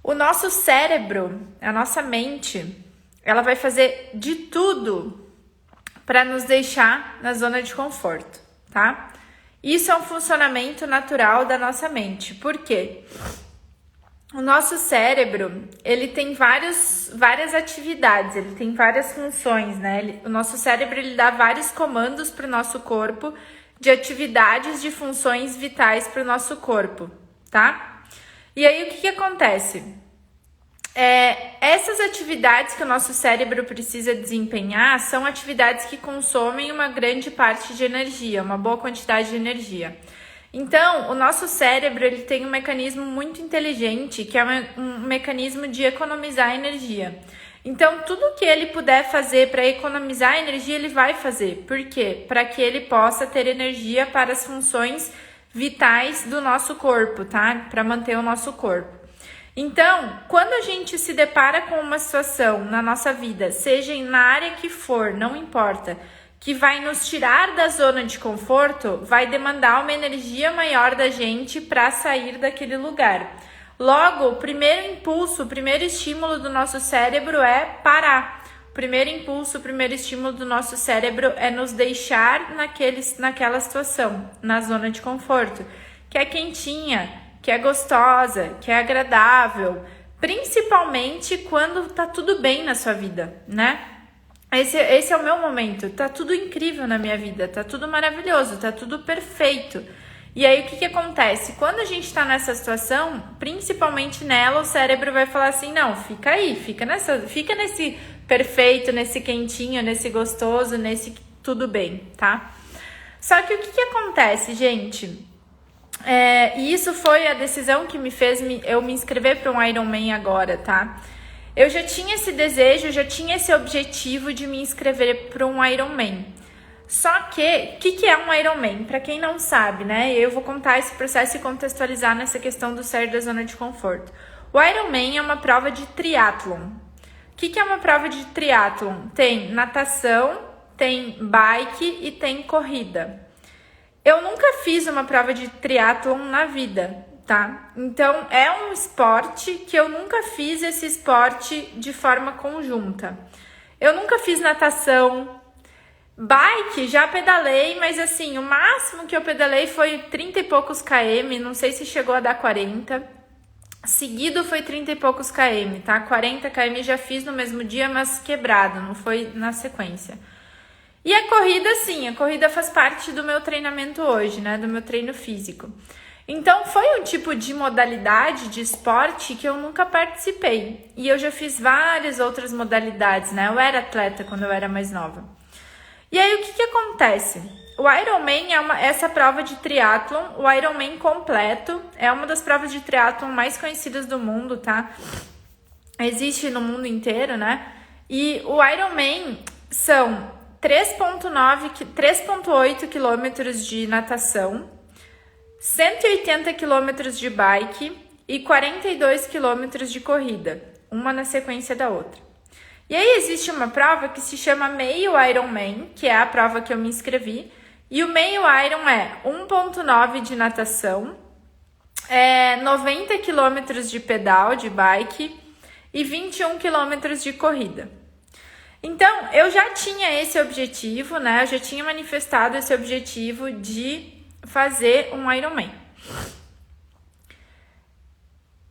O nosso cérebro, a nossa mente, ela vai fazer de tudo para nos deixar na zona de conforto, tá? Isso é um funcionamento natural da nossa mente. Por quê? O nosso cérebro, ele tem várias atividades, ele tem várias funções, né? O nosso cérebro, ele dá vários comandos para o nosso corpo de atividades, de funções vitais para o nosso corpo, tá? E aí, o que acontece? Essas atividades que o nosso cérebro precisa desempenhar são atividades que consomem uma grande parte de energia, uma boa quantidade de energia. Então, o nosso cérebro ele tem um mecanismo muito inteligente, que é um mecanismo de economizar energia. Então, tudo que ele puder fazer para economizar energia, ele vai fazer. Por quê? Para que ele possa ter energia para as funções vitais do nosso corpo, tá? Para manter o nosso corpo. Então, quando a gente se depara com uma situação na nossa vida, seja na área que for, não importa, que vai nos tirar da zona de conforto, vai demandar uma energia maior da gente para sair daquele lugar. Logo, o primeiro impulso, o primeiro estímulo do nosso cérebro é parar. O primeiro impulso, o primeiro estímulo do nosso cérebro é nos deixar naquela situação, na zona de conforto, que é quentinha, que é gostosa, que é agradável, principalmente quando tá tudo bem na sua vida, né? Esse é o meu momento, tá tudo incrível na minha vida, tá tudo maravilhoso, tá tudo perfeito. E aí o que acontece? Quando a gente tá nessa situação, principalmente nela, o cérebro vai falar assim, não, fica aí, fica nesse perfeito, nesse quentinho, nesse gostoso, nesse tudo bem, tá? Só que o que acontece, gente? E isso foi a decisão que me fez eu me inscrever para um Ironman agora, tá? Eu já tinha esse desejo, já tinha esse objetivo de me inscrever para um Ironman. Só que, o que é um Ironman? Para quem não sabe, né? Eu vou contar esse processo e contextualizar nessa questão do sair da zona de conforto. O Ironman é uma prova de triatlon. O que é uma prova de triatlon? Tem natação, tem bike e tem corrida. Eu nunca fiz uma prova de triatlon na vida, tá? Então, é um esporte que eu nunca fiz esse esporte de forma conjunta. Eu nunca fiz natação. Bike, já pedalei, mas assim, o máximo que eu pedalei foi 30 e poucos km, não sei se chegou a dar 40. Seguido foi 30 e poucos km, tá? 40 km já fiz no mesmo dia, mas quebrado, não foi na sequência. E a corrida, sim, a corrida faz parte do meu treinamento hoje, né? Do meu treino físico. Então, foi um tipo de modalidade de esporte que eu nunca participei. E eu já fiz várias outras modalidades, né? Eu era atleta quando eu era mais nova. E aí, o que acontece? O Ironman é essa prova de triatlon, o Ironman completo, é uma das provas de triatlon mais conhecidas do mundo, tá? Existe no mundo inteiro, né? E o Ironman são 3,8 quilômetros de natação, 180 quilômetros de bike e 42 quilômetros de corrida, uma na sequência da outra. E aí existe uma prova que se chama Meio Ironman, que é a prova que eu me inscrevi, e o Meio Iron é 1,9 de natação, 90 quilômetros de pedal de bike e 21 quilômetros de corrida. Então, eu já tinha esse objetivo, né? Eu já tinha manifestado esse objetivo de fazer um Ironman.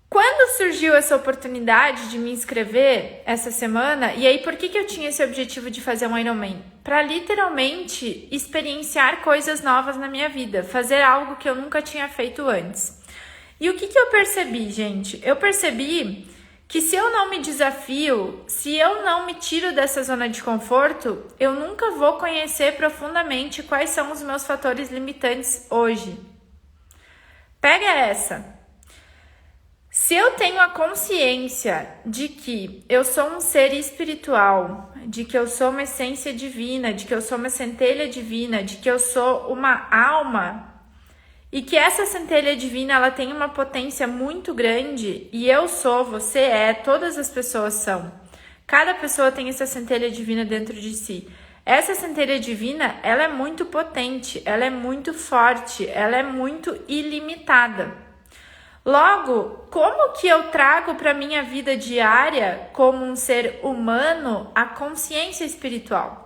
Quando surgiu essa oportunidade de me inscrever essa semana, e aí por que eu tinha esse objetivo de fazer um Ironman? Para literalmente experienciar coisas novas na minha vida, fazer algo que eu nunca tinha feito antes. E o que eu percebi, gente? Eu percebi que se eu não me desafio, se eu não me tiro dessa zona de conforto, eu nunca vou conhecer profundamente quais são os meus fatores limitantes hoje. Pega essa. Se eu tenho a consciência de que eu sou um ser espiritual, de que eu sou uma essência divina, de que eu sou uma centelha divina, de que eu sou uma alma, e que essa centelha divina ela tem uma potência muito grande, e eu sou, você é, todas as pessoas são. Cada pessoa tem essa centelha divina dentro de si. Essa centelha divina, ela é muito potente, ela é muito forte, ela é muito ilimitada. Logo, como que eu trago para minha vida diária, como um ser humano, a consciência espiritual?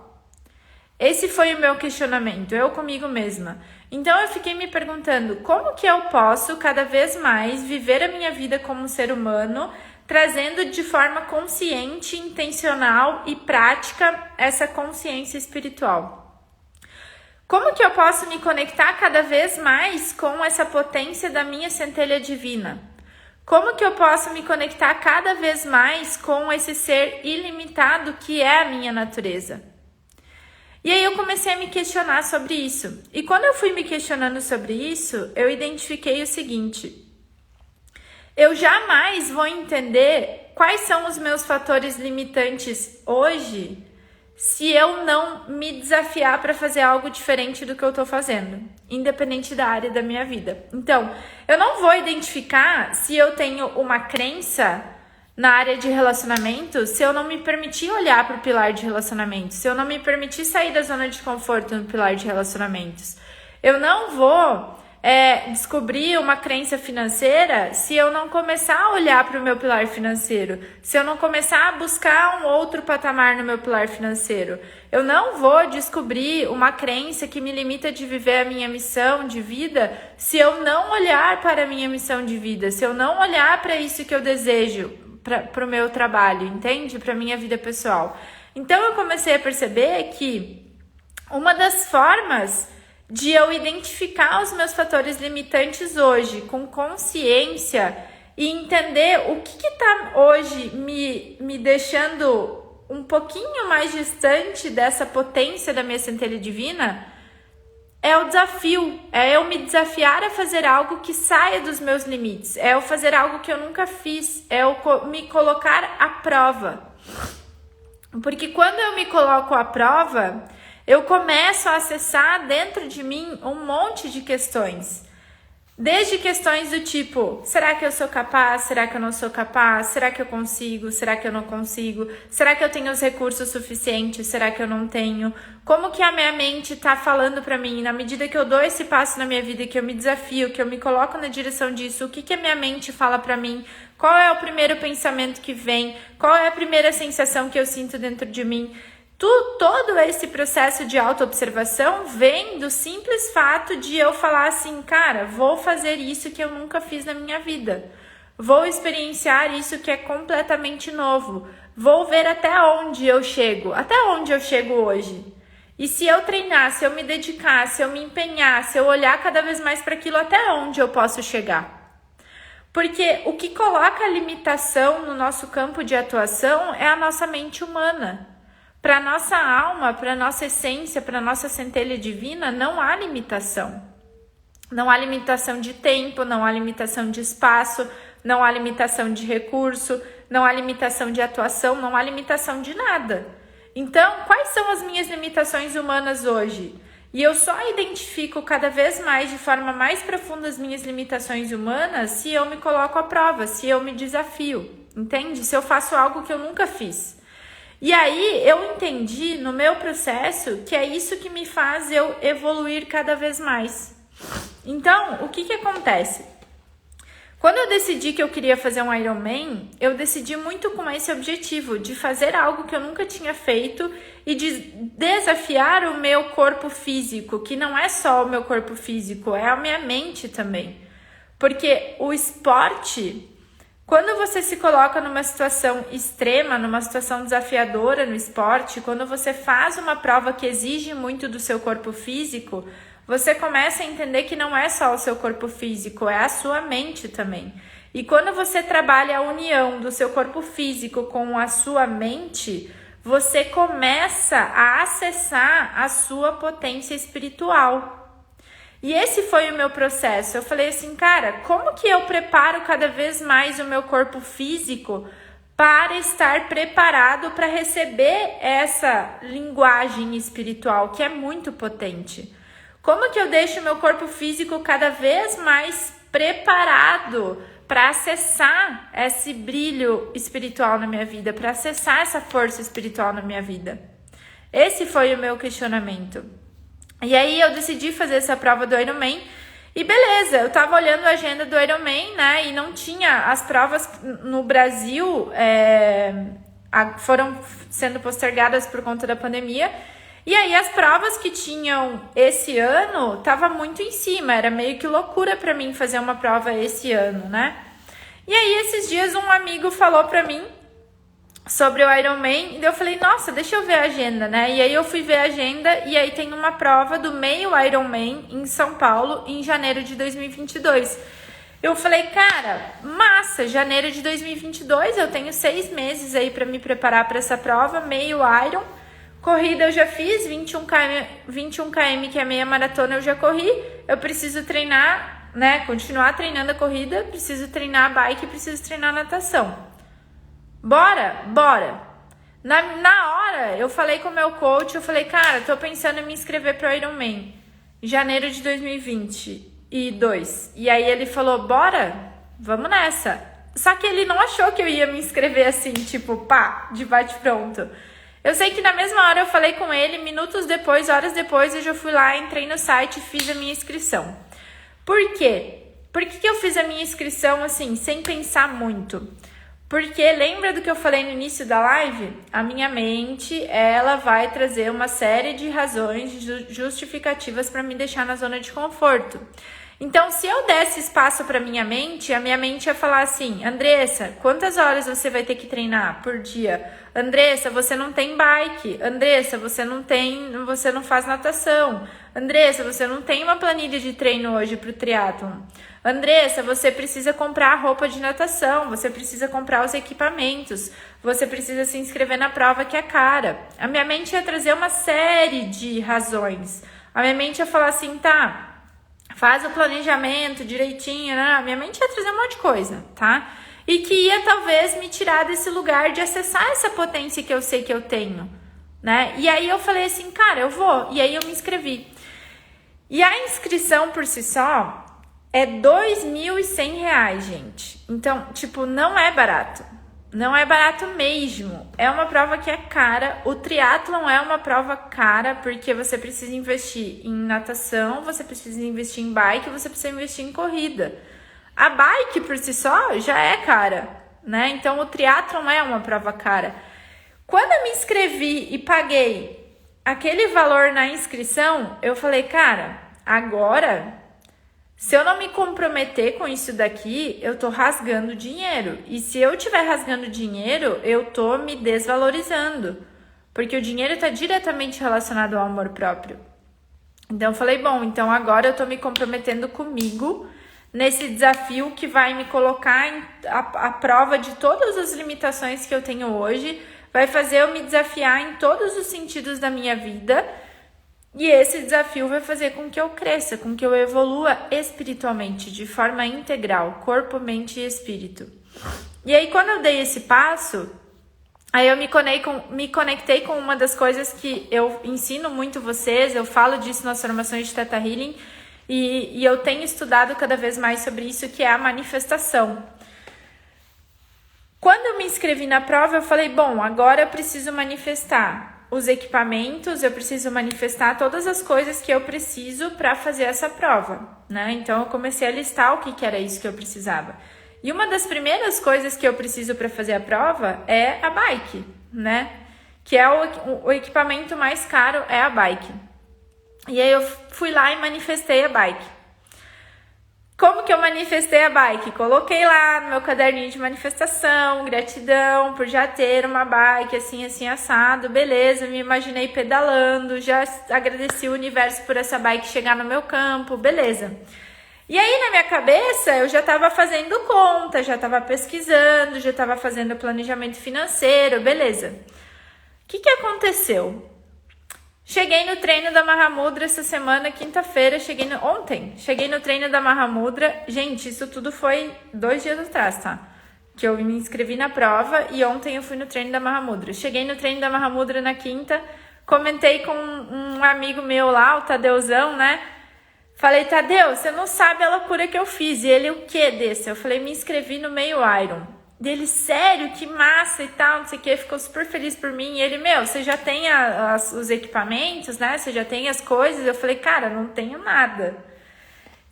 Esse foi o meu questionamento, eu comigo mesma. Então eu fiquei me perguntando, como que eu posso cada vez mais viver a minha vida como um ser humano, trazendo de forma consciente, intencional e prática essa consciência espiritual? Como que eu posso me conectar cada vez mais com essa potência da minha centelha divina? Como que eu posso me conectar cada vez mais com esse ser ilimitado que é a minha natureza? E aí eu comecei a me questionar sobre isso. E quando eu fui me questionando sobre isso, eu identifiquei o seguinte: eu jamais vou entender quais são os meus fatores limitantes hoje se eu não me desafiar para fazer algo diferente do que eu tô fazendo, independente da área da minha vida. Então, eu não vou identificar se eu tenho uma crença na área de relacionamento se eu não me permitir olhar para o pilar de relacionamentos, se eu não me permitir sair da zona de conforto no pilar de relacionamentos. Eu não vou descobrir uma crença financeira se eu não começar a olhar para o meu pilar financeiro, se eu não começar a buscar um outro patamar no meu pilar financeiro. Eu não vou descobrir uma crença que me limita de viver a minha missão de vida se eu não olhar para a minha missão de vida, se eu não olhar para isso que eu desejo para o meu trabalho, entende? Para a minha vida pessoal. Então eu comecei a perceber que uma das formas de eu identificar os meus fatores limitantes hoje com consciência e entender o que tá hoje me deixando um pouquinho mais distante dessa potência da minha centelha divina é o desafio, é eu me desafiar a fazer algo que saia dos meus limites, é eu fazer algo que eu nunca fiz, é eu me colocar à prova. Porque quando eu me coloco à prova, eu começo a acessar dentro de mim um monte de questões. Desde questões do tipo, será que eu sou capaz? Será que eu não sou capaz? Será que eu consigo? Será que eu não consigo? Será que eu tenho os recursos suficientes? Será que eu não tenho? Como que a minha mente está falando para mim? Na medida que eu dou esse passo na minha vida, que eu me desafio, que eu me coloco na direção disso, o que que a minha mente fala para mim? Qual é o primeiro pensamento que vem? Qual é a primeira sensação que eu sinto dentro de mim? Todo esse processo de autoobservação vem do simples fato de eu falar assim, cara, vou fazer isso que eu nunca fiz na minha vida. Vou experienciar isso que é completamente novo. Vou ver até onde eu chego hoje. E se eu treinar, se eu me dedicar, se eu me empenhar, se eu olhar cada vez mais para aquilo, até onde eu posso chegar? Porque o que coloca a limitação no nosso campo de atuação é a nossa mente humana. Para nossa alma, para nossa essência, para nossa centelha divina, não há limitação. Não há limitação de tempo, não há limitação de espaço, não há limitação de recurso, não há limitação de atuação, não há limitação de nada. Então, quais são as minhas limitações humanas hoje? E eu só identifico cada vez mais, de forma mais profunda, as minhas limitações humanas se eu me coloco à prova, se eu me desafio, entende? Se eu faço algo que eu nunca fiz. E aí eu entendi no meu processo que é isso que me faz eu evoluir cada vez mais. Então, o que acontece? Quando eu decidi que eu queria fazer um Ironman, eu decidi muito com esse objetivo de fazer algo que eu nunca tinha feito e de desafiar o meu corpo físico, que não é só o meu corpo físico, é a minha mente também. Porque o esporte, quando você se coloca numa situação extrema, numa situação desafiadora no esporte, quando você faz uma prova que exige muito do seu corpo físico, você começa a entender que não é só o seu corpo físico, é a sua mente também. E quando você trabalha a união do seu corpo físico com a sua mente, você começa a acessar a sua potência espiritual. E esse foi o meu processo. Eu falei assim, cara, como que eu preparo cada vez mais o meu corpo físico para estar preparado para receber essa linguagem espiritual que é muito potente? Como que eu deixo o meu corpo físico cada vez mais preparado para acessar esse brilho espiritual na minha vida, para acessar essa força espiritual na minha vida? Esse foi o meu questionamento. E aí eu decidi fazer essa prova do Ironman E beleza, eu tava olhando a agenda do Ironman, né? E não tinha as provas no Brasil, foram sendo postergadas por conta da pandemia. E aí as provas que tinham esse ano tava muito em cima, era meio que loucura pra mim fazer uma prova esse ano, né? E aí esses dias um amigo falou pra mim sobre o Ironman, e eu falei, nossa, deixa eu ver a agenda, né? E aí eu fui ver a agenda e aí tem uma prova do meio Ironman em São Paulo em janeiro de 2022. Eu falei, cara, massa, janeiro de 2022, eu tenho 6 meses aí pra me preparar pra essa prova, meio Iron. Corrida eu já fiz, 21 km, que é meia maratona, eu já corri. Eu preciso treinar, né? Continuar treinando a corrida, preciso treinar a bike, preciso treinar a natação. Bora? Bora! Na hora, eu falei com o meu coach, eu falei, cara, tô pensando em me inscrever pro Ironman, janeiro de 2022. E aí ele falou, bora? Vamos nessa. Só que ele não achou que eu ia me inscrever assim, tipo, pá, de bate-pronto. Eu sei que na mesma hora eu falei com ele, minutos depois, horas depois, eu já fui lá, entrei no site e fiz a minha inscrição. Por quê? Por que eu fiz a minha inscrição assim, sem pensar muito? Porque lembra do que eu falei no início da live? A minha mente, ela vai trazer uma série de razões justificativas para me deixar na zona de conforto. Então, se eu desse espaço para minha mente, a minha mente ia falar assim, Andressa, quantas horas você vai ter que treinar por dia? Andressa, você não tem bike. Andressa, você não faz natação. Andressa, você não tem uma planilha de treino hoje para o triatlon. Andressa, você precisa comprar a roupa de natação, você precisa comprar os equipamentos, você precisa se inscrever na prova que é cara. A minha mente ia trazer uma série de razões. A minha mente ia falar assim, tá, faz o planejamento direitinho, né? A minha mente ia trazer um monte de coisa, tá? E que ia talvez me tirar desse lugar de acessar essa potência que eu sei que eu tenho, né? E aí eu falei assim, cara, eu vou. E aí eu me inscrevi. E a inscrição por si só é R$2.100, gente. Então, tipo, não é barato. Não é barato mesmo. É uma prova que é cara. O triatlon é uma prova cara porque você precisa investir em natação, você precisa investir em bike, você precisa investir em corrida. A bike por si só já é cara, né? Então o triatlon é uma prova cara. Quando eu me inscrevi e paguei aquele valor na inscrição, eu falei, cara, agora, se eu não me comprometer com isso daqui, eu tô rasgando dinheiro. E se eu estiver rasgando dinheiro, eu tô me desvalorizando. Porque o dinheiro tá diretamente relacionado ao amor próprio. Então eu falei, bom, então agora eu tô me comprometendo comigo nesse desafio que vai me colocar à prova de todas as limitações que eu tenho hoje, vai fazer eu me desafiar em todos os sentidos da minha vida. E esse desafio vai fazer com que eu cresça, com que eu evolua espiritualmente, de forma integral, corpo, mente e espírito. E aí, quando eu dei esse passo, aí eu me conectei com uma das coisas que eu ensino muito vocês, eu falo disso nas formações de Theta Healing, e eu tenho estudado cada vez mais sobre isso, que é a manifestação. Quando eu me inscrevi na prova, eu falei, bom, agora eu preciso manifestar os equipamentos, eu preciso manifestar todas as coisas que eu preciso para fazer essa prova, né? Então eu comecei a listar o que era isso que eu precisava. E uma das primeiras coisas que eu preciso para fazer a prova é a bike, né? Que é o equipamento mais caro, é a bike. E aí eu fui lá e manifestei a bike. Como que eu manifestei a bike? Coloquei lá no meu caderninho de manifestação, gratidão por já ter uma bike assim, assim, assado, beleza, me imaginei pedalando, já agradeci o universo por essa bike chegar no meu campo, beleza. E aí na minha cabeça eu já estava fazendo conta, já estava pesquisando, já estava fazendo planejamento financeiro, beleza. O que aconteceu? Cheguei no treino da Mahamudra essa semana, quinta-feira, ontem, cheguei no treino da Mahamudra. Gente, isso tudo foi 2 dias atrás, tá? Que eu me inscrevi na prova e ontem eu fui no treino da Mahamudra. Cheguei no treino da Mahamudra na quinta, comentei com um amigo meu lá, o Tadeuzão, né? Falei, Tadeu, você não sabe a loucura que eu fiz. E ele, o que desse? Eu falei, me inscrevi no meio Iron. Dele, sério, que massa e tal, não sei o que, ficou super feliz por mim. E ele, você já tem os equipamentos, né? Você já tem as coisas? Eu falei, cara, não tenho nada.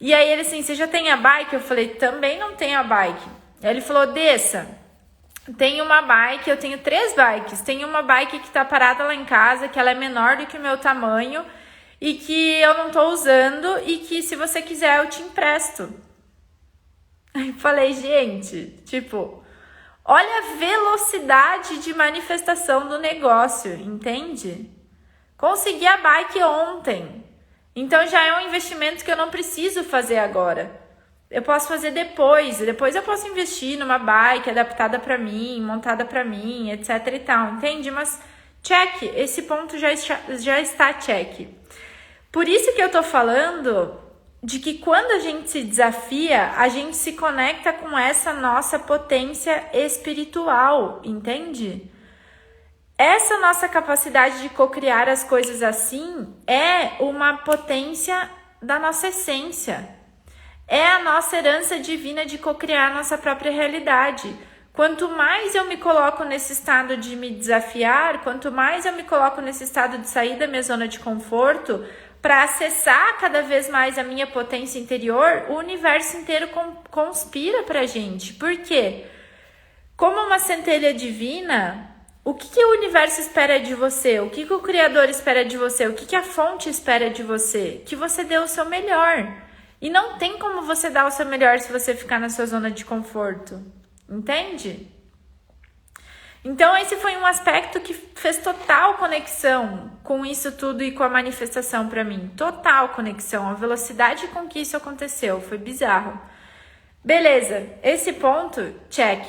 E aí ele assim, você já tem a bike? Eu falei, também não tenho a bike. Aí ele falou, Dessa, tem uma bike, eu tenho 3 bikes. Tem uma bike que tá parada lá em casa, que ela é menor do que o meu tamanho e que eu não tô usando e que se você quiser eu te empresto. Aí falei, gente, tipo, olha a velocidade de manifestação do negócio, entende? Consegui a bike ontem. Então já é um investimento que eu não preciso fazer agora. Eu posso fazer depois. Depois eu posso investir numa bike adaptada para mim, montada para mim, etc e tal, entende? Mas check, esse ponto já está check. Por isso que eu tô falando de que quando a gente se desafia, a gente se conecta com essa nossa potência espiritual, entende? Essa nossa capacidade de cocriar as coisas assim é uma potência da nossa essência. É a nossa herança divina de cocriar a nossa própria realidade. Quanto mais eu me coloco nesse estado de me desafiar, quanto mais eu me coloco nesse estado de sair da minha zona de conforto, para acessar cada vez mais a minha potência interior, o universo inteiro conspira pra gente. Por quê? Como uma centelha divina, o que o universo espera de você? O que o Criador espera de você? O que a fonte espera de você? Que você dê o seu melhor. E não tem como você dar o seu melhor se você ficar na sua zona de conforto. Entende? Então esse foi um aspecto que fez total conexão com isso tudo e com a manifestação para mim. Total conexão. A velocidade com que isso aconteceu foi bizarro. Beleza, esse ponto, check.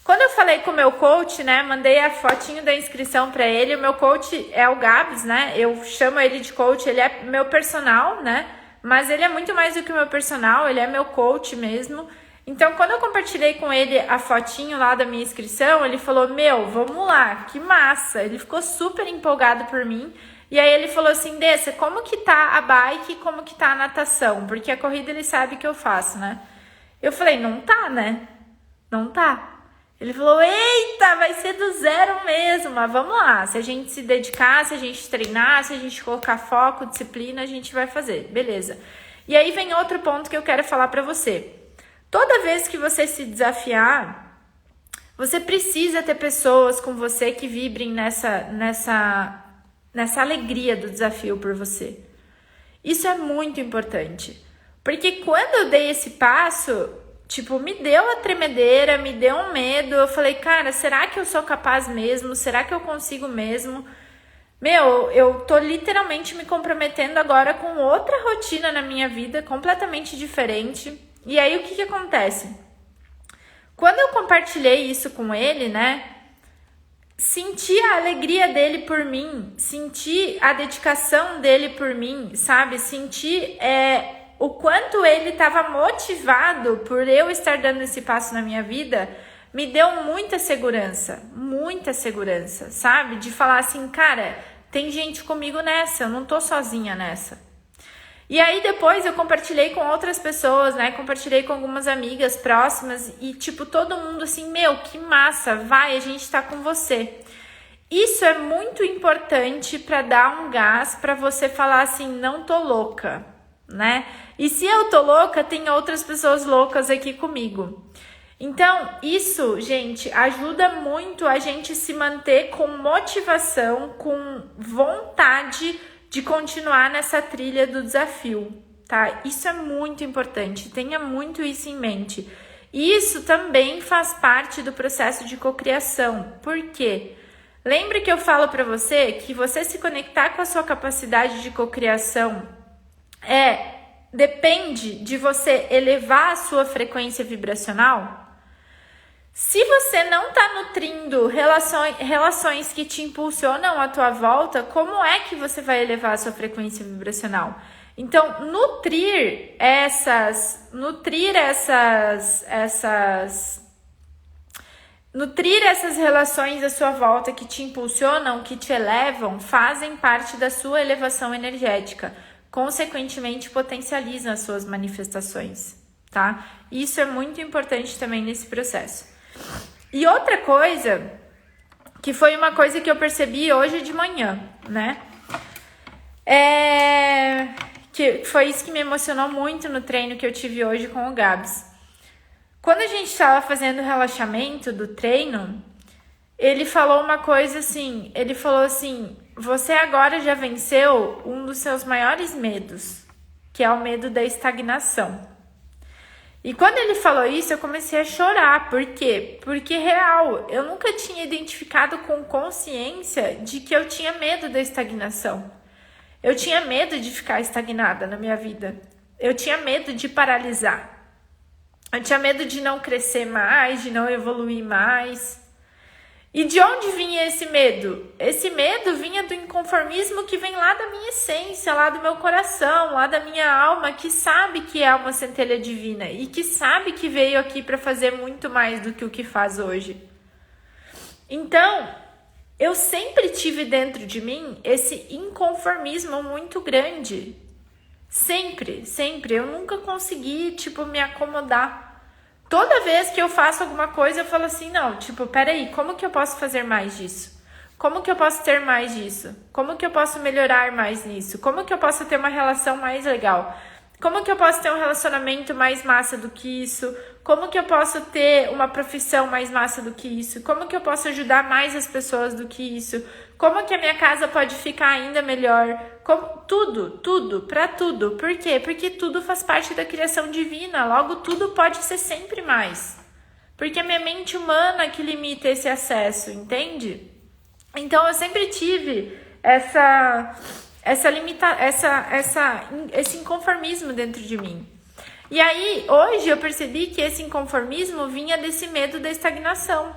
Quando eu falei com o meu coach, né, mandei a fotinho da inscrição para ele. O meu coach é o Gabs, né? Eu chamo ele de coach, ele é meu personal, né? Mas ele é muito mais do que o meu personal, ele é meu coach mesmo. Então, quando eu compartilhei com ele a fotinho lá da minha inscrição, ele falou, vamos lá, que massa. Ele ficou super empolgado por mim. E aí ele falou assim, Dessa, como que tá a bike e como que tá a natação? Porque a corrida ele sabe que eu faço, né? Eu falei, não tá, né? Não tá. Ele falou, eita, vai ser do zero mesmo, mas vamos lá. Se a gente se dedicar, se a gente treinar, se a gente colocar foco, disciplina, a gente vai fazer. Beleza. E aí vem outro ponto que eu quero falar pra você. Toda vez que você se desafiar, você precisa ter pessoas com você que vibrem nessa alegria do desafio por você. Isso é muito importante. Porque quando eu dei esse passo, tipo, me deu a tremedeira, me deu um medo. Eu falei, cara, será que eu sou capaz mesmo? Será que eu consigo mesmo? Eu tô literalmente me comprometendo agora com outra rotina na minha vida, completamente diferente. E aí, o que acontece? Quando eu compartilhei isso com ele, né? Senti a alegria dele por mim, senti a dedicação dele por mim, sabe? Senti o quanto ele estava motivado por eu estar dando esse passo na minha vida, me deu muita segurança, sabe? De falar assim, cara, tem gente comigo nessa, eu não tô sozinha nessa. E aí depois eu compartilhei com outras pessoas, né? Compartilhei com algumas amigas próximas e tipo, todo mundo assim, que massa, vai, a gente tá com você. Isso é muito importante para dar um gás, para você falar assim, não tô louca, né? E se eu tô louca, tem outras pessoas loucas aqui comigo. Então, isso, gente, ajuda muito a gente se manter com motivação, com vontade de continuar nessa trilha do desafio, tá? Isso é muito importante, tenha muito isso em mente. Isso também faz parte do processo de cocriação. Por quê? Lembre que eu falo para você que você se conectar com a sua capacidade de cocriação depende de você elevar a sua frequência vibracional. Se você não está nutrindo relações que te impulsionam à tua volta, como é que você vai elevar a sua frequência vibracional? Então, nutrir essas relações à sua volta que te impulsionam, que te elevam, fazem parte da sua elevação energética. Consequentemente, potencializam as suas manifestações, tá? Isso é muito importante também nesse processo. E outra coisa, que foi uma coisa que eu percebi hoje de manhã, né? que foi isso que me emocionou muito no treino que eu tive hoje com o Gabs. Quando a gente estava fazendo o relaxamento do treino, ele falou uma coisa assim, ele falou assim, você agora já venceu um dos seus maiores medos, que é o medo da estagnação. E quando ele falou isso, eu comecei a chorar. Por quê? Porque, real, eu nunca tinha identificado com consciência de que eu tinha medo da estagnação. Eu tinha medo de ficar estagnada na minha vida. Eu tinha medo de paralisar. Eu tinha medo de não crescer mais, de não evoluir mais. E de onde vinha esse medo? Esse medo vinha do inconformismo que vem lá da minha essência, lá do meu coração, lá da minha alma, que sabe que é uma centelha divina e que sabe que veio aqui para fazer muito mais do que o que faz hoje. Então, eu sempre tive dentro de mim esse inconformismo muito grande. Sempre, sempre. Eu nunca consegui, me acomodar. Toda vez que eu faço alguma coisa, eu falo assim, não, peraí, como que eu posso fazer mais disso? Como que eu posso ter mais disso? Como que eu posso melhorar mais nisso? Como que eu posso ter uma relação mais legal? Como que eu posso ter um relacionamento mais massa do que isso? Como que eu posso ter uma profissão mais massa do que isso? Como que eu posso ajudar mais as pessoas do que isso? Como que a minha casa pode ficar ainda melhor? Tudo, pra tudo. Por quê? Porque tudo faz parte da criação divina, logo tudo pode ser sempre mais. Porque é minha mente humana que limita esse acesso, entende? Então eu sempre tive esse inconformismo dentro de mim. E aí, hoje eu percebi que esse inconformismo vinha desse medo da estagnação.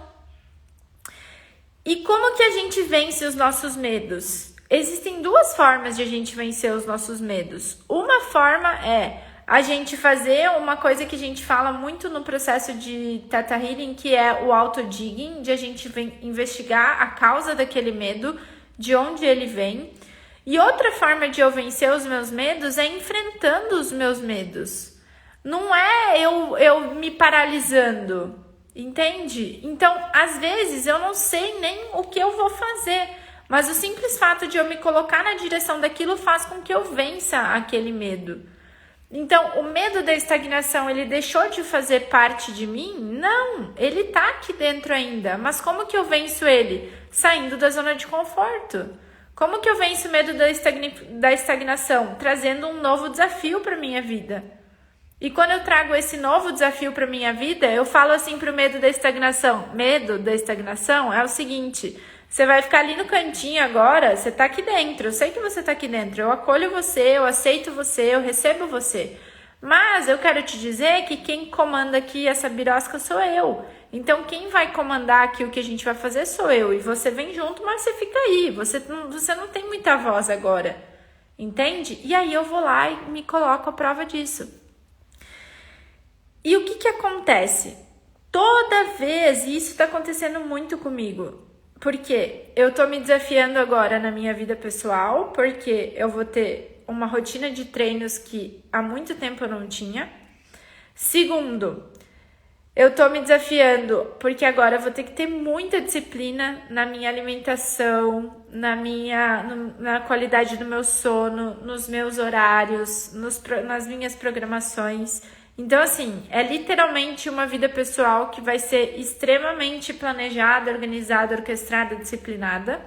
E como que a gente vence os nossos medos? Existem duas formas de a gente vencer os nossos medos. Uma forma é a gente fazer uma coisa que a gente fala muito no processo de Theta Healing, que é o auto-digging, de a gente investigar a causa daquele medo, de onde ele vem. E outra forma de eu vencer os meus medos é enfrentando os meus medos. Não é eu me paralisando, entende? Então, às vezes, eu não sei nem o que eu vou fazer, mas o simples fato de eu me colocar na direção daquilo faz com que eu vença aquele medo. Então, o medo da estagnação, ele deixou de fazer parte de mim? Não, ele tá aqui dentro ainda. Mas como que eu venço ele? Saindo da zona de conforto. Como que eu venço o medo da estagnação? Trazendo um novo desafio para minha vida. E quando eu trago esse novo desafio para minha vida, eu falo assim pro medo da estagnação. Medo da estagnação é o seguinte: você vai ficar ali no cantinho agora, você tá aqui dentro, eu sei que você tá aqui dentro, eu acolho você, eu aceito você, eu recebo você. Mas eu quero te dizer que quem comanda aqui essa birosca sou eu. Então quem vai comandar aqui o que a gente vai fazer sou eu. E você vem junto, mas você fica aí, você não tem muita voz agora. Entende? E aí eu vou lá e me coloco à prova disso. E o que acontece? Toda vez, e isso está acontecendo muito comigo, porque eu tô me desafiando agora na minha vida pessoal, porque eu vou ter uma rotina de treinos que há muito tempo eu não tinha. Segundo, eu tô me desafiando porque agora eu vou ter que ter muita disciplina na minha alimentação, na qualidade do meu sono, nos meus horários, nas minhas programações. Então, assim, é literalmente uma vida pessoal que vai ser extremamente planejada, organizada, orquestrada, disciplinada.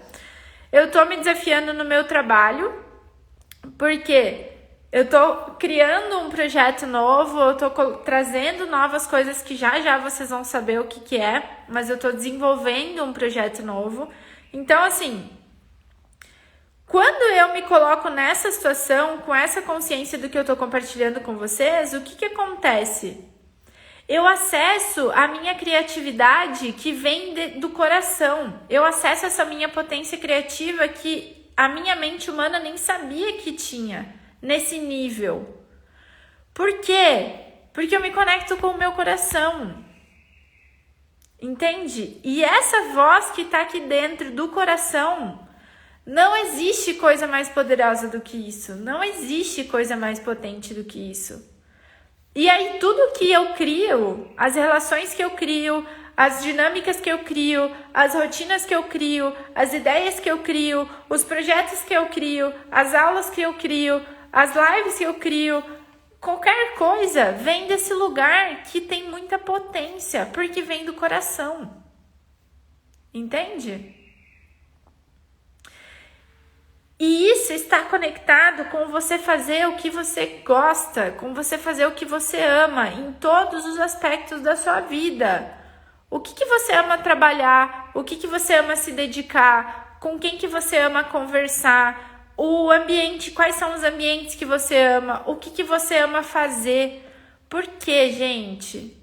Eu tô me desafiando no meu trabalho, porque eu tô criando um projeto novo, eu tô trazendo novas coisas que já vocês vão saber o que é, mas eu tô desenvolvendo um projeto novo. Então, assim, quando eu me coloco nessa situação, com essa consciência do que eu tô compartilhando com vocês, o que acontece? Eu acesso a minha criatividade que vem do coração. Eu acesso essa minha potência criativa que a minha mente humana nem sabia que tinha nesse nível. Por quê? Porque eu me conecto com o meu coração. Entende? E essa voz que tá aqui dentro do coração, não existe coisa mais poderosa do que isso. Não existe coisa mais potente do que isso. E aí tudo que eu crio, as relações que eu crio, as dinâmicas que eu crio, as rotinas que eu crio, as ideias que eu crio, os projetos que eu crio, as aulas que eu crio, As lives que eu crio, qualquer coisa vem desse lugar que tem muita potência, porque vem do coração. Entende? E isso está conectado com você fazer o que você gosta, com você fazer o que você ama em todos os aspectos da sua vida. O que você ama trabalhar, o que você ama se dedicar, com quem que você ama conversar, o ambiente, quais são os ambientes que você ama, o que você ama fazer. Por quê, gente?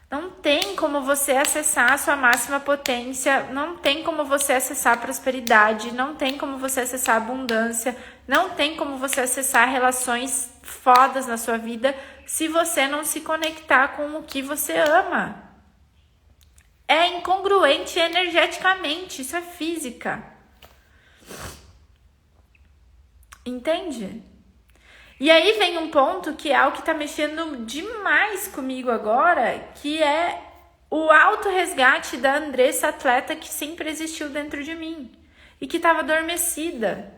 Não tem como você acessar a sua máxima potência, não tem como você acessar a prosperidade, não tem como você acessar a abundância, não tem como você acessar relações fodas na sua vida se você não se conectar com o que você ama. É incongruente energeticamente, isso é física. Entende? E aí vem um ponto que é algo que tá mexendo demais comigo agora, que é o auto-resgate da Andressa atleta que sempre existiu dentro de mim e que estava adormecida.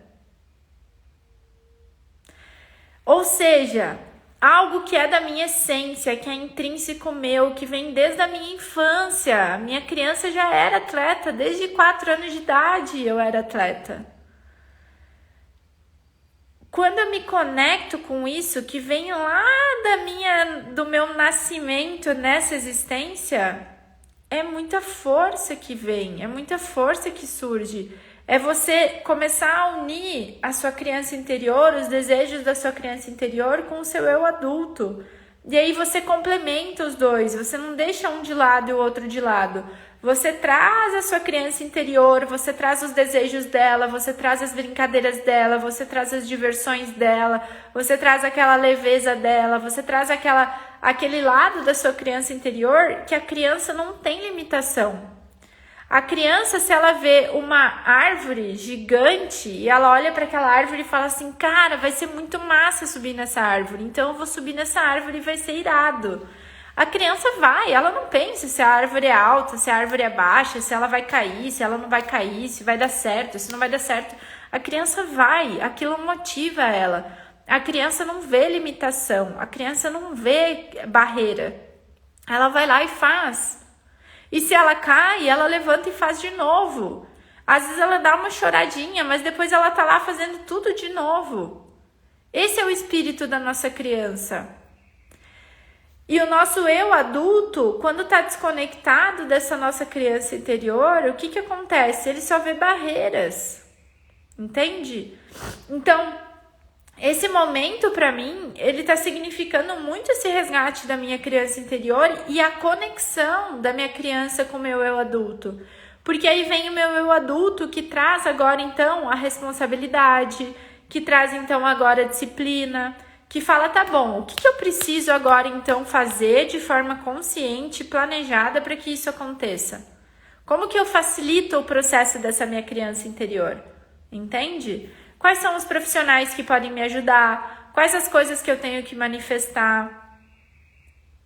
Ou seja, algo que é da minha essência, que é intrínseco meu, que vem desde a minha infância. A minha criança já era atleta, desde 4 anos de idade eu era atleta. Quando eu me conecto com isso, que vem lá do meu nascimento nessa existência, é muita força que vem, é muita força que surge. É você começar a unir a sua criança interior, os desejos da sua criança interior com o seu eu adulto. E aí você complementa os dois, você não deixa um de lado e o outro de lado. Você traz a sua criança interior, você traz os desejos dela, você traz as brincadeiras dela, você traz as diversões dela, você traz aquela leveza dela, você traz aquele lado da sua criança interior que a criança não tem limitação. A criança, se ela vê uma árvore gigante e ela olha para aquela árvore e fala assim, cara, vai ser muito massa subir nessa árvore, então eu vou subir nessa árvore e vai ser irado. A criança vai, ela não pensa se a árvore é alta, se a árvore é baixa, se ela vai cair, se ela não vai cair, se vai dar certo, se não vai dar certo. A criança vai, aquilo motiva ela. A criança não vê limitação, a criança não vê barreira. Ela vai lá e faz. E se ela cai, ela levanta e faz de novo. Às vezes ela dá uma choradinha, mas depois ela tá lá fazendo tudo de novo. Esse é o espírito da nossa criança. E o nosso eu adulto, quando está desconectado dessa nossa criança interior, o que acontece? Ele só vê barreiras, entende? Então, esse momento para mim, ele está significando muito esse resgate da minha criança interior e a conexão da minha criança com o meu eu adulto. Porque aí vem o meu eu adulto que traz agora então a responsabilidade, que traz então agora a disciplina, que fala, tá bom, o que eu preciso agora então fazer de forma consciente, planejada para que isso aconteça? Como que eu facilito o processo dessa minha criança interior? Entende? Quais são os profissionais que podem me ajudar? Quais as coisas que eu tenho que manifestar?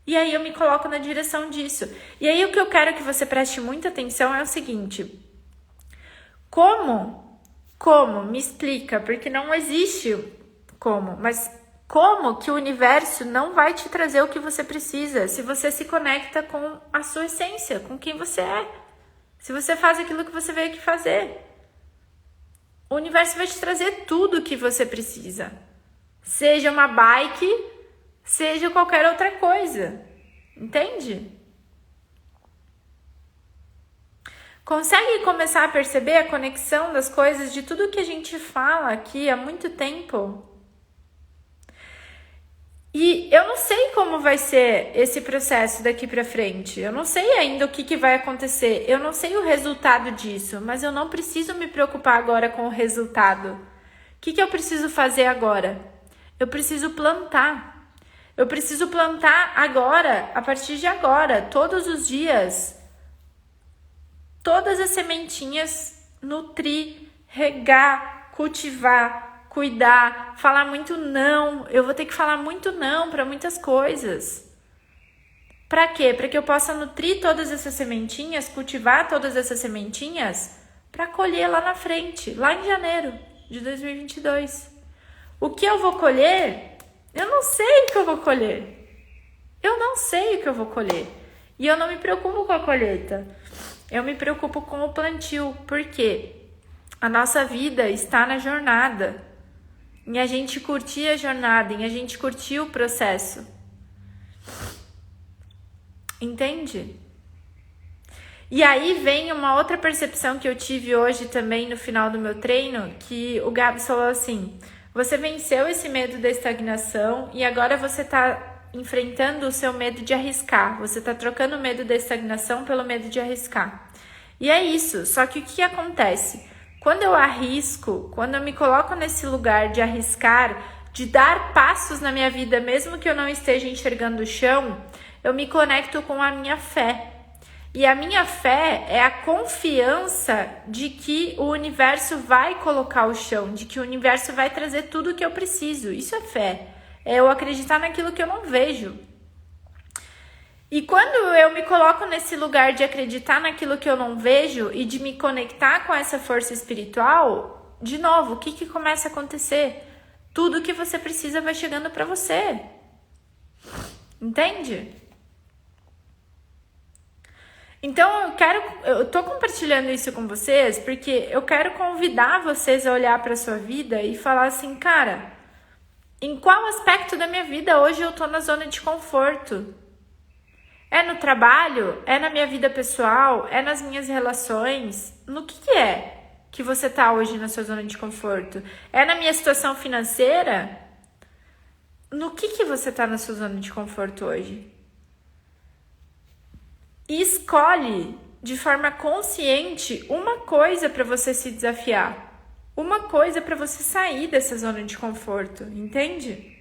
E aí eu me coloco na direção disso. E aí o que eu quero que você preste muita atenção é o seguinte. Como? Me explica, porque não existe como, mas como que o universo não vai te trazer o que você precisa se você se conecta com a sua essência, com quem você é. Se você faz aquilo que você veio aqui fazer. O universo vai te trazer tudo o que você precisa. Seja uma bike, seja qualquer outra coisa. Entende? Consegue começar a perceber a conexão das coisas de tudo que a gente fala aqui há muito tempo? E eu não sei como vai ser esse processo daqui pra frente. Eu não sei ainda o que vai acontecer. Eu não sei o resultado disso, mas eu não preciso me preocupar agora com o resultado. O que eu preciso fazer agora? Eu preciso plantar. Eu preciso plantar agora, a partir de agora, todos os dias. Todas as sementinhas, nutrir, regar, cultivar, cuidar, falar muito não. Eu vou ter que falar muito não para muitas coisas. Para quê? Para que eu possa nutrir todas essas sementinhas, cultivar todas essas sementinhas para colher lá na frente, lá em janeiro de 2022. O que eu vou colher, eu não sei o que eu vou colher. Eu não sei o que eu vou colher. E eu não me preocupo com a colheita. Eu me preocupo com o plantio. Por quê? A nossa vida está na jornada. Em a gente curtir a jornada, em a gente curtir o processo. Entende? E aí vem uma outra percepção que eu tive hoje também no final do meu treino, que o Gabs falou assim: você venceu esse medo da estagnação e agora você está enfrentando o seu medo de arriscar. Você está trocando o medo da estagnação pelo medo de arriscar. E é isso. Só que o que acontece? Quando eu arrisco, quando eu me coloco nesse lugar de arriscar, de dar passos na minha vida, mesmo que eu não esteja enxergando o chão, eu me conecto com a minha fé. E a minha fé é a confiança de que o universo vai colocar o chão, de que o universo vai trazer tudo o que eu preciso. Isso é fé. É eu acreditar naquilo que eu não vejo. E quando eu me coloco nesse lugar de acreditar naquilo que eu não vejo e de me conectar com essa força espiritual, de novo, o que começa a acontecer? Tudo que você precisa vai chegando para você. Entende? Então eu tô compartilhando isso com vocês porque eu quero convidar vocês a olhar para sua vida e falar assim, cara, em qual aspecto da minha vida hoje eu tô na zona de conforto? É no trabalho? É na minha vida pessoal? É nas minhas relações? No que é que você tá hoje na sua zona de conforto? É na minha situação financeira? No que você tá na sua zona de conforto hoje? E escolhe de forma consciente uma coisa para você se desafiar. Uma coisa para você sair dessa zona de conforto, entende?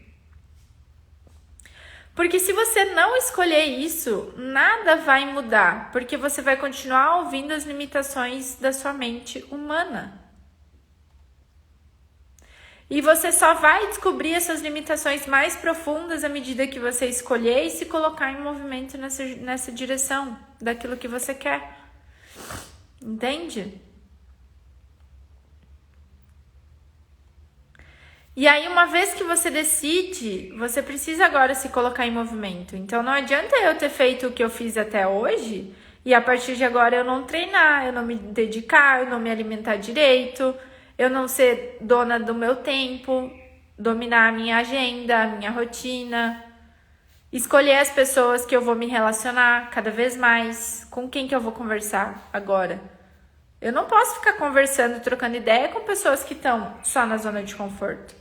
Porque se você não escolher isso, nada vai mudar, porque você vai continuar ouvindo as limitações da sua mente humana. E você só vai descobrir essas limitações mais profundas à medida que você escolher e se colocar em movimento nessa direção daquilo que você quer. Entende? E aí, uma vez que você decide, você precisa agora se colocar em movimento. Então, não adianta eu ter feito o que eu fiz até hoje e a partir de agora eu não treinar, eu não me dedicar, eu não me alimentar direito, eu não ser dona do meu tempo, dominar a minha agenda, a minha rotina, escolher as pessoas que eu vou me relacionar cada vez mais, com quem que eu vou conversar agora. Eu não posso ficar conversando, trocando ideia com pessoas que estão só na zona de conforto.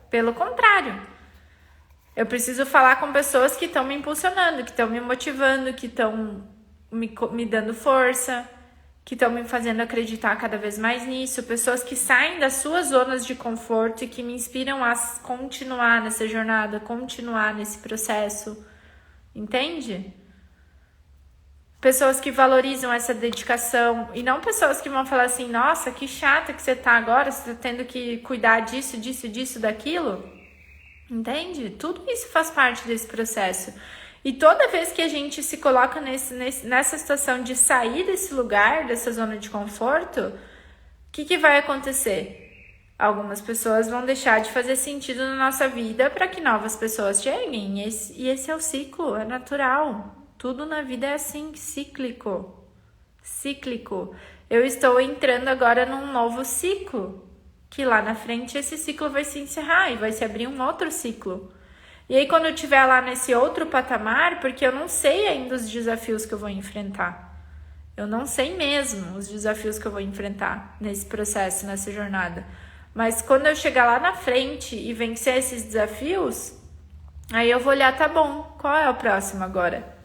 Pelo contrário, eu preciso falar com pessoas que estão me impulsionando, que estão me motivando, que estão me dando força, que estão me fazendo acreditar cada vez mais nisso. Pessoas que saem das suas zonas de conforto e que me inspiram a continuar nessa jornada, continuar nesse processo. Entende? Pessoas que valorizam essa dedicação e não pessoas que vão falar assim, nossa, que chata que você tá agora, você tá tendo que cuidar disso, daquilo. Entende? Tudo isso faz parte desse processo. E toda vez que a gente se coloca nessa situação de sair desse lugar, dessa zona de conforto, o que vai acontecer? Algumas pessoas vão deixar de fazer sentido na nossa vida para que novas pessoas cheguem. E esse é o ciclo, é natural. Tudo na vida é assim, cíclico. Cíclico. Eu estou entrando agora num novo ciclo. Que lá na frente esse ciclo vai se encerrar e vai se abrir um outro ciclo. E aí quando eu estiver lá nesse outro patamar, porque eu não sei ainda os desafios que eu vou enfrentar. Eu não sei mesmo os desafios que eu vou enfrentar nesse processo, nessa jornada. Mas quando eu chegar lá na frente e vencer esses desafios, aí eu vou olhar, tá bom, qual é o próximo agora?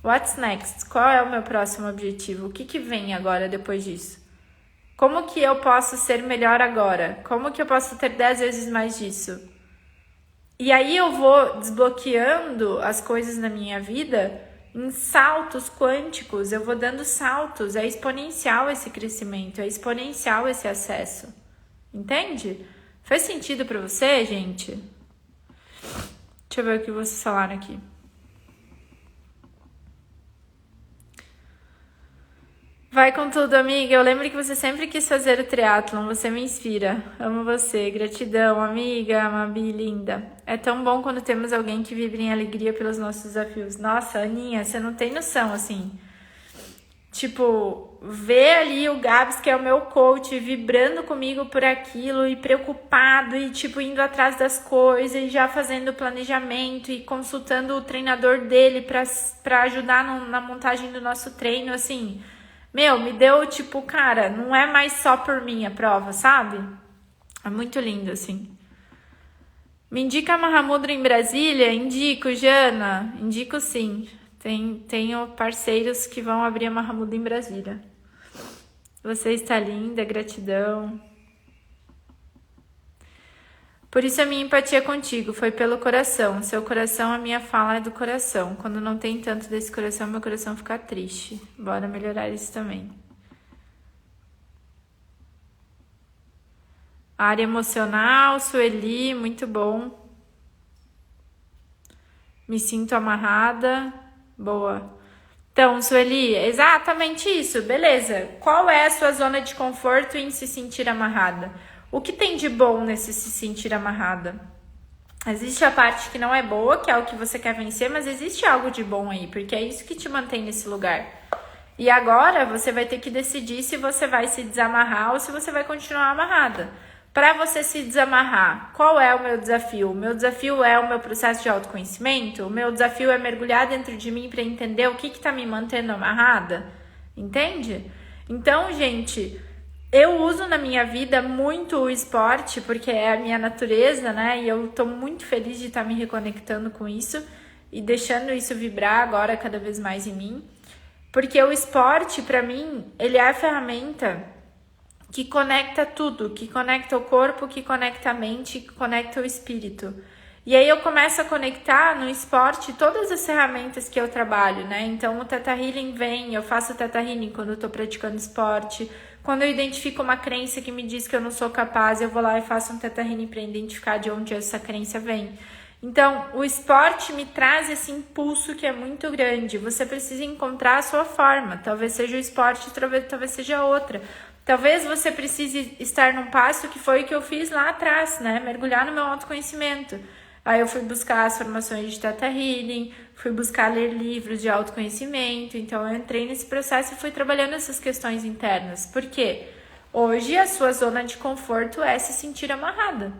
What's next? Qual é o meu próximo objetivo? O que vem agora depois disso? Como que eu posso ser melhor agora? Como que eu posso ter 10 vezes mais disso? E aí eu vou desbloqueando as coisas na minha vida em saltos quânticos. Eu vou dando saltos. É exponencial esse crescimento, é exponencial esse acesso. Entende? Faz sentido pra você, gente? Deixa eu ver o que vocês falaram aqui. Vai com tudo, amiga. Eu lembro que você sempre quis fazer o triatlon. Você me inspira. Amo você. Gratidão, amiga, Mabi, linda. É tão bom quando temos alguém que vibra em alegria pelos nossos desafios. Nossa, Aninha, você não tem noção, assim. Tipo, ver ali o Gabs, que é o meu coach, vibrando comigo por aquilo e preocupado e, tipo, indo atrás das coisas e já fazendo planejamento e consultando o treinador dele pra ajudar na montagem do nosso treino, assim. Meu, me deu, tipo, cara, não é mais só por mim a prova, sabe? É muito lindo, assim. Me indica Mahamudra em Brasília? Indico, Jana. Indico sim. Tenho parceiros que vão abrir a Mahamudra em Brasília. Você está linda, gratidão. Por isso a minha empatia contigo foi pelo coração. Seu coração, a minha fala é do coração. Quando não tem tanto desse coração, meu coração fica triste. Bora melhorar isso também. Área emocional, Sueli, muito bom. Me sinto amarrada. Boa. Então, Sueli, exatamente isso, beleza. Qual é a sua zona de conforto em se sentir amarrada? O que tem de bom nesse se sentir amarrada? Existe a parte que não é boa, que é o que você quer vencer, mas existe algo de bom aí, porque é isso que te mantém nesse lugar. E agora você vai ter que decidir se você vai se desamarrar ou se você vai continuar amarrada. Para você se desamarrar, qual é o meu desafio? O meu desafio é o meu processo de autoconhecimento? O meu desafio é mergulhar dentro de mim para entender o que está me mantendo amarrada? Entende? Então, gente, eu uso na minha vida muito o esporte, porque é a minha natureza, né? E eu tô muito feliz de estar me reconectando com isso e deixando isso vibrar agora cada vez mais em mim. Porque o esporte, para mim, ele é a ferramenta que conecta tudo, que conecta o corpo, que conecta a mente, que conecta o espírito. E aí eu começo a conectar no esporte todas as ferramentas que eu trabalho, né? Então o Theta Healing vem, eu faço Theta Healing quando eu tô praticando esporte. Quando eu identifico uma crença que me diz que eu não sou capaz, eu vou lá e faço um Theta Healing para identificar de onde essa crença vem. Então, o esporte me traz esse impulso que é muito grande. Você precisa encontrar a sua forma. Talvez seja o esporte, talvez seja outra. Talvez você precise estar num passo que foi o que eu fiz lá atrás, né? Mergulhar no meu autoconhecimento. Aí eu fui buscar as formações de Theta Healing, fui buscar ler livros de autoconhecimento. Então eu entrei nesse processo e fui trabalhando essas questões internas. Por quê? Hoje a sua zona de conforto é se sentir amarrada.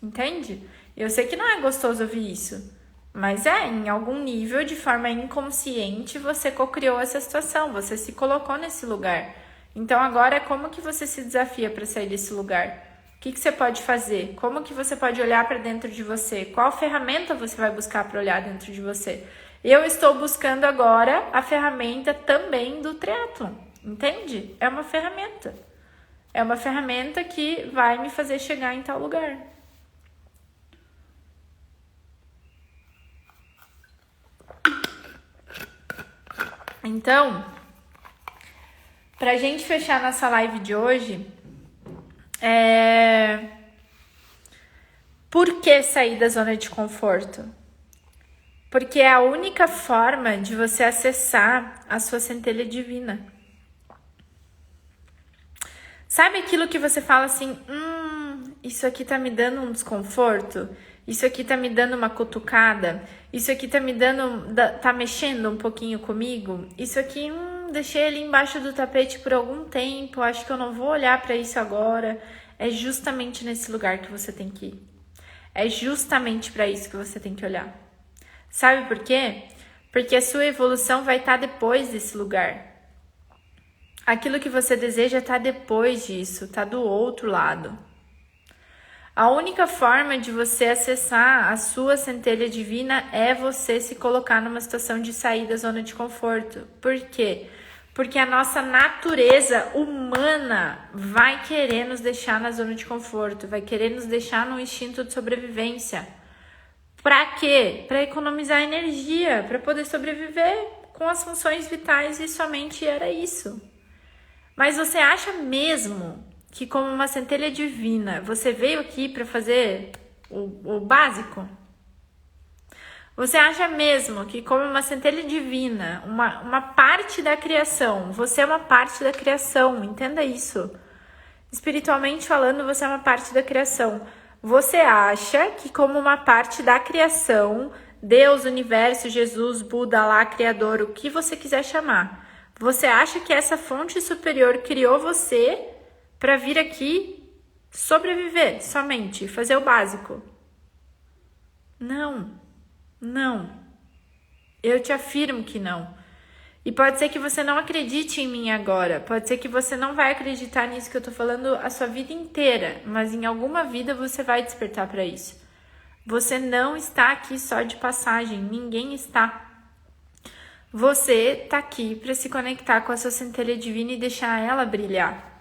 Entende? Eu sei que não é gostoso ouvir isso. Mas em algum nível, de forma inconsciente, você cocriou essa situação. Você se colocou nesse lugar. Então agora como que você se desafia para sair desse lugar? O que você pode fazer? Como que você pode olhar para dentro de você? Qual ferramenta você vai buscar para olhar dentro de você? Eu estou buscando agora a ferramenta também do triatlon, entende? É uma ferramenta. É uma ferramenta que vai me fazer chegar em tal lugar. Então, pra gente fechar nossa live de hoje, por que sair da zona de conforto? Porque é a única forma de você acessar a sua centelha divina. Sabe aquilo que você fala assim, isso aqui tá me dando um desconforto? Isso aqui tá me dando uma cutucada? Isso aqui tá me dando, tá mexendo um pouquinho comigo? Isso aqui, deixei ele embaixo do tapete por algum tempo, acho que eu não vou olhar para isso agora. É justamente nesse lugar que você tem que ir. É justamente para isso que você tem que olhar. Sabe por quê? Porque a sua evolução vai estar depois desse lugar. Aquilo que você deseja está depois disso, está do outro lado. A única forma de você acessar a sua centelha divina é você se colocar numa situação de sair da zona de conforto. Por quê? Porque a nossa natureza humana vai querer nos deixar na zona de conforto, vai querer nos deixar num instinto de sobrevivência. Para quê? Para economizar energia, para poder sobreviver com as funções vitais e somente era isso. Mas você acha mesmo que como uma centelha divina, você veio aqui para fazer o básico? Você acha mesmo que, como uma centelha divina, uma parte da criação, você é uma parte da criação, entenda isso. Espiritualmente falando, você é uma parte da criação. Você acha que, como uma parte da criação, Deus, universo, Jesus, Buda, Alá, Criador, o que você quiser chamar, você acha que essa fonte superior criou você para vir aqui sobreviver somente, fazer o básico? Não, não. Eu te afirmo que não. E pode ser que você não acredite em mim agora, pode ser que você não vai acreditar nisso que eu tô falando a sua vida inteira, mas em alguma vida você vai despertar para isso. Você não está aqui só de passagem, ninguém está. Você tá aqui para se conectar com a sua centelha divina e deixar ela brilhar.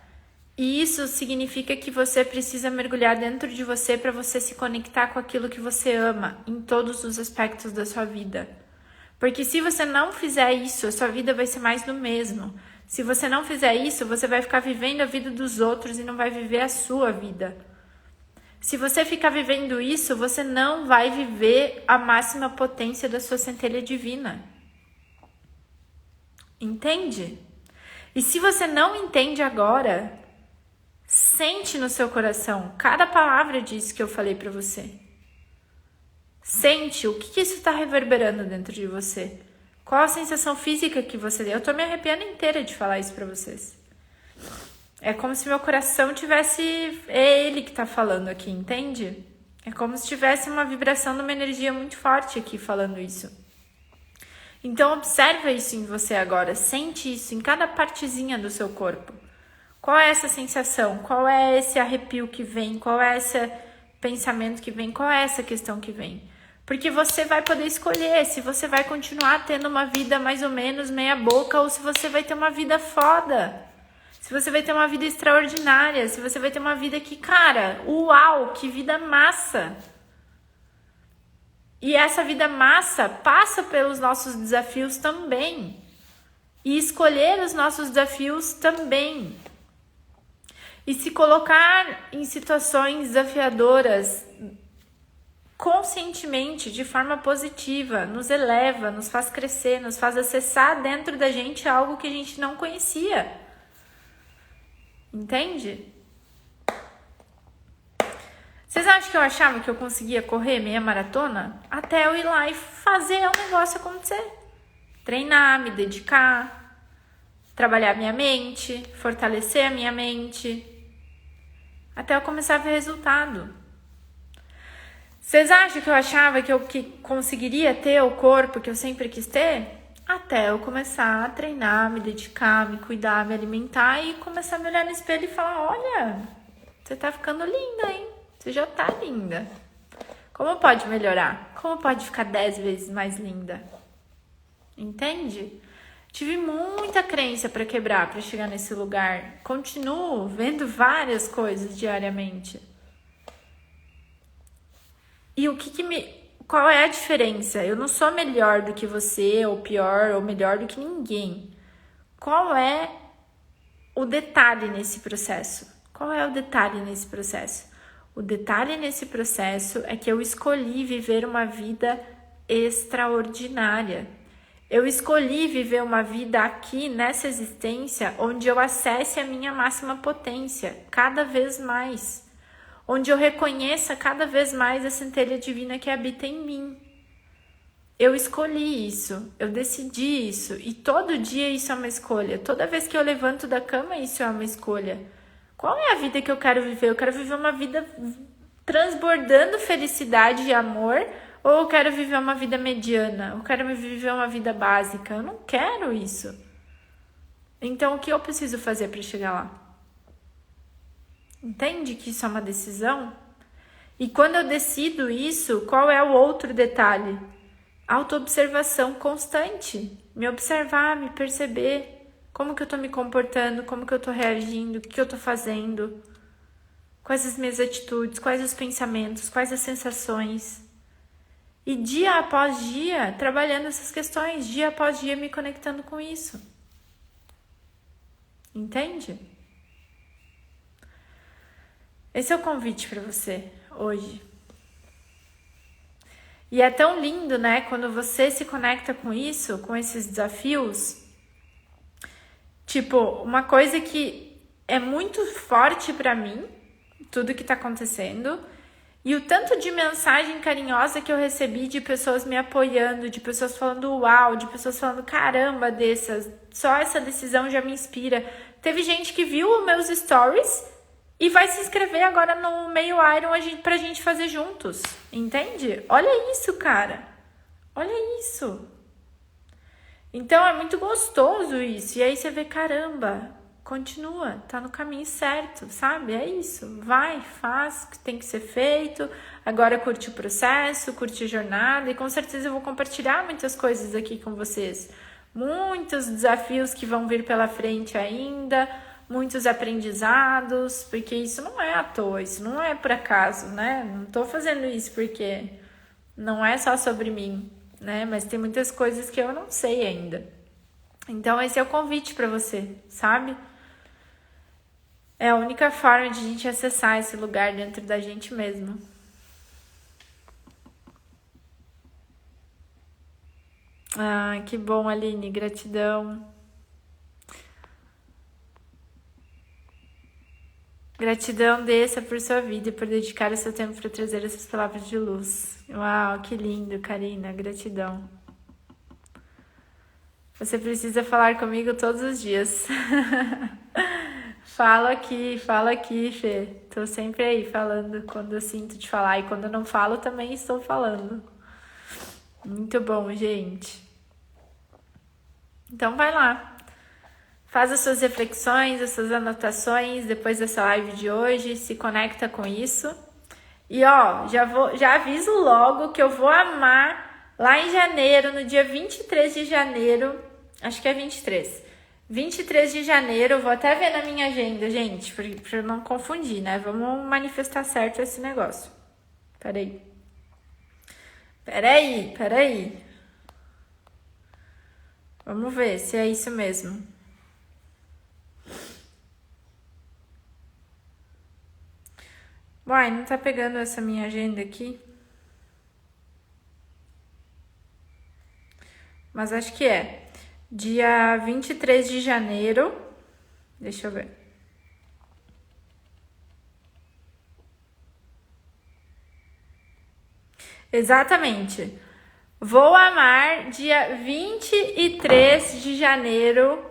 E isso significa que você precisa mergulhar dentro de você para você se conectar com aquilo que você ama em todos os aspectos da sua vida. Porque se você não fizer isso, a sua vida vai ser mais do mesmo. Se você não fizer isso, você vai ficar vivendo a vida dos outros e não vai viver a sua vida. Se você ficar vivendo isso, você não vai viver a máxima potência da sua centelha divina. Entende? E se você não entende agora, sente no seu coração cada palavra disso que eu falei para você. Sente o que isso está reverberando dentro de você. Qual a sensação física que você tem? Eu tô me arrepiando inteira de falar isso para vocês. É como se meu coração tivesse... É ele que tá falando aqui, entende? É como se tivesse uma vibração de uma energia muito forte aqui falando isso. Então observa isso em você agora. Sente isso em cada partezinha do seu corpo. Qual é essa sensação? Qual é esse arrepio que vem? Qual é esse pensamento que vem? Qual é essa questão que vem? Porque você vai poder escolher se você vai continuar tendo uma vida mais ou menos meia boca ou se você vai ter uma vida foda. Se você vai ter uma vida extraordinária, se você vai ter uma vida que, cara, uau, que vida massa. E essa vida massa passa pelos nossos desafios também. E escolher os nossos desafios também. E se colocar em situações desafiadoras conscientemente, de forma positiva, nos eleva, nos faz crescer, nos faz acessar dentro da gente algo que a gente não conhecia. Entende? Vocês acham que eu achava que eu conseguia correr meia maratona? Até eu ir lá e fazer o negócio acontecer. Treinar, me dedicar, trabalhar minha mente, fortalecer a minha mente, até eu começar a ver resultado. Vocês acham que eu achava que eu conseguiria ter o corpo que eu sempre quis ter? Até eu começar a treinar, me dedicar, me cuidar, me alimentar e começar a me olhar no espelho e falar, olha, você tá ficando linda, hein? Você já tá linda. Como pode melhorar? Como pode ficar 10 vezes mais linda? Entende? Tive muita crença para quebrar, para chegar nesse lugar. Continuo vendo várias coisas diariamente. E qual é a diferença? Eu não sou melhor do que você, ou pior, ou melhor do que ninguém. Qual é o detalhe nesse processo? Qual é o detalhe nesse processo? O detalhe nesse processo é que eu escolhi viver uma vida extraordinária. Eu escolhi viver uma vida aqui, nessa existência, onde eu acesse a minha máxima potência, cada vez mais. Onde eu reconheça cada vez mais a centelha divina que habita em mim. Eu escolhi isso, eu decidi isso, e todo dia isso é uma escolha. Toda vez que eu levanto da cama, isso é uma escolha. Qual é a vida que eu quero viver? Eu quero viver uma vida transbordando felicidade e amor, ou eu quero viver uma vida mediana? Eu quero viver uma vida básica? Eu não quero isso. Então, o que eu preciso fazer para chegar lá? Entende que isso é uma decisão? E quando eu decido isso, qual é o outro detalhe? Autoobservação constante. Me observar, me perceber. Como que eu tô me comportando, como que eu tô reagindo, o que eu tô fazendo. Quais as minhas atitudes, quais os pensamentos, quais as sensações. E dia após dia, trabalhando essas questões, dia após dia me conectando com isso. Entende? Esse é o convite para você hoje. E é tão lindo, né? Quando você se conecta com isso, com esses desafios. Tipo, uma coisa que é muito forte pra mim, tudo que tá acontecendo, e o tanto de mensagem carinhosa que eu recebi de pessoas me apoiando, de pessoas falando uau, de pessoas falando caramba, só essa decisão já me inspira. Teve gente que viu os meus stories e vai se inscrever agora no Meio Iron pra gente fazer juntos, entende? Olha isso, cara. Olha isso. Então é muito gostoso isso. E aí você vê, caramba, continua, tá no caminho certo, sabe? É isso. Vai, faz o que tem que ser feito. Agora curte o processo, curte a jornada. E com certeza eu vou compartilhar muitas coisas aqui com vocês. Muitos desafios que vão vir pela frente ainda. Muitos aprendizados. Porque isso não é à toa, isso não é por acaso, né? Não tô fazendo isso porque não é só sobre mim, né? Mas tem muitas coisas que eu não sei ainda. Então esse é o convite para você, sabe? É a única forma de a gente acessar esse lugar dentro da gente mesmo. Ah, que bom, Aline, gratidão. Gratidão dessa por sua vida e por dedicar o seu tempo para trazer essas palavras de luz. Uau, que lindo, Karina, gratidão. Você precisa falar comigo todos os dias. Fala aqui, Fê. Tô sempre aí falando quando eu sinto de falar. E quando eu não falo, também estou falando. Muito bom, gente. Então vai lá. Faz as suas reflexões, as suas anotações depois dessa live de hoje. Se conecta com isso. E ó, já aviso logo que eu vou amar lá em janeiro, no dia 23 de janeiro. Acho que é 23. 23 de janeiro, eu vou até ver na minha agenda, gente, pra não confundir, né? Vamos manifestar certo esse negócio. Peraí. Vamos ver se é isso mesmo. Uai, não tá pegando essa minha agenda aqui? Mas acho que é. Dia 23 de janeiro. Deixa eu ver. Exatamente. Vou amar dia 23 de janeiro.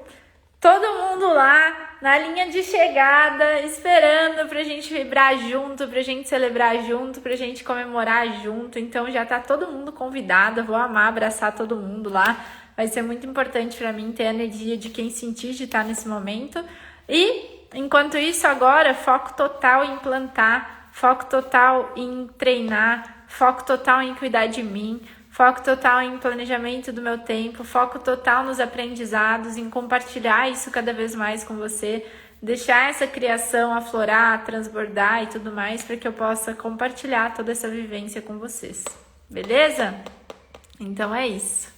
Todo mundo lá na linha de chegada, esperando pra gente vibrar junto, pra gente celebrar junto, pra gente comemorar junto. Então já tá todo mundo convidado. Vou amar abraçar todo mundo lá. Vai ser muito importante pra mim ter a energia de quem sentir de estar nesse momento. E, enquanto isso, agora, foco total em plantar, foco total em treinar, foco total em cuidar de mim, foco total em planejamento do meu tempo, foco total nos aprendizados, em compartilhar isso cada vez mais com você, deixar essa criação aflorar, transbordar e tudo mais, para que eu possa compartilhar toda essa vivência com vocês. Beleza? Então é isso.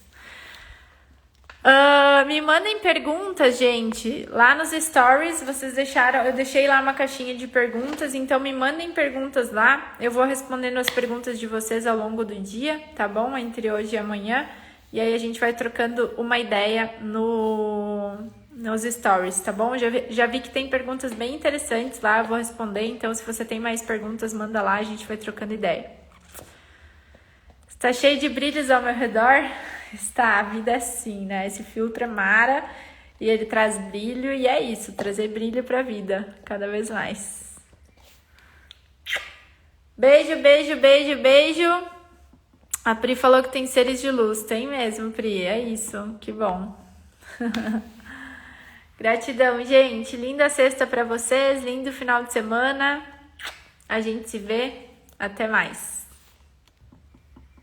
Me mandem perguntas, gente. Lá nos stories, vocês deixaram... Eu deixei lá uma caixinha de perguntas, então me mandem perguntas lá. Eu vou respondendo as perguntas de vocês ao longo do dia, tá bom? Entre hoje e amanhã. E aí a gente vai trocando uma ideia nos stories, tá bom? Já vi que tem perguntas bem interessantes lá, eu vou responder. Então, se você tem mais perguntas, manda lá, a gente vai trocando ideia. Está cheio de brilhos ao meu redor? Está, a vida é assim, né? Esse filtro é Mara e ele traz brilho e é isso, trazer brilho pra vida, cada vez mais. Beijo, beijo, beijo, beijo. A Pri falou que tem seres de luz. Tem mesmo, Pri, é isso, que bom. Gratidão, gente. Linda sexta pra vocês, lindo final de semana. A gente se vê. Até mais.